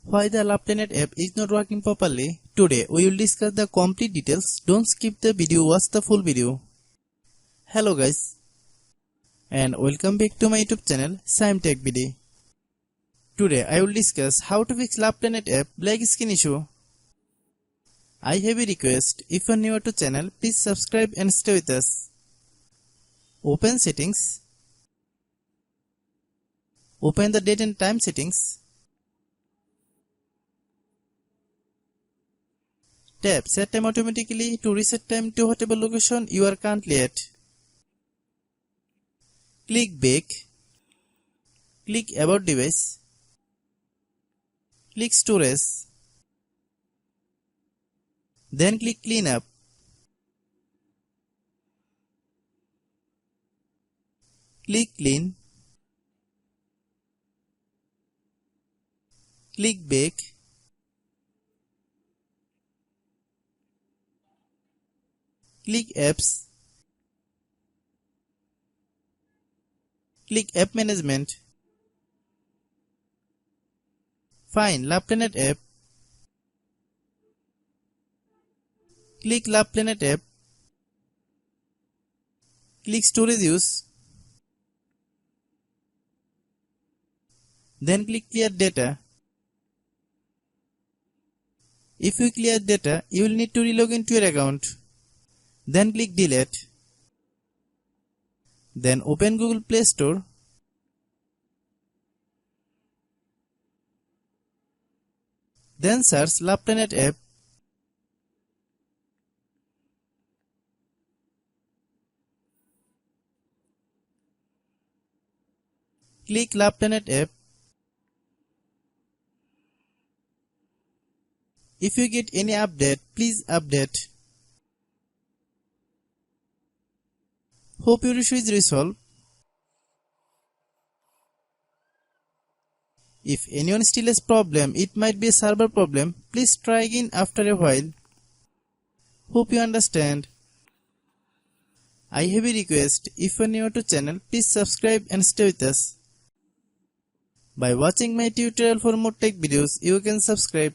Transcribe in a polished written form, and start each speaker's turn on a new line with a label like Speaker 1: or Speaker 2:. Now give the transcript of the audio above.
Speaker 1: Why the LovePlanet app is not working properly? Today we will discuss the complete details. Don't skip the video, watch the full video. Hello guys and welcome back to my YouTube channel Shaem Tech Video. Today I will discuss how to fix LovePlanet app black screen issue. I have a request, if you are new to channel, please subscribe and stay with us. Open settings. Open the date and time settings. Tap set time automatically to reset time to whatever location you are currently at. Click back. Click about device. Click storage. Then click clean up. Click clean. Click back. Click apps. Click app management. Find LovePlanet app. Click LovePlanet app. Click storage use. Then click clear data. If you clear data, you will need to relog into your account. Then click delete. Then open Google Play Store. Then search LovePlanet app. Click LovePlanet app. If you get any update, please update. Hope your issue is resolved. If anyone still has problem, it might be a server problem. Please try again after a while. Hope you understand. I have a request. If you are new to channel, please subscribe and stay with us. By watching my tutorial for more tech videos, you can subscribe.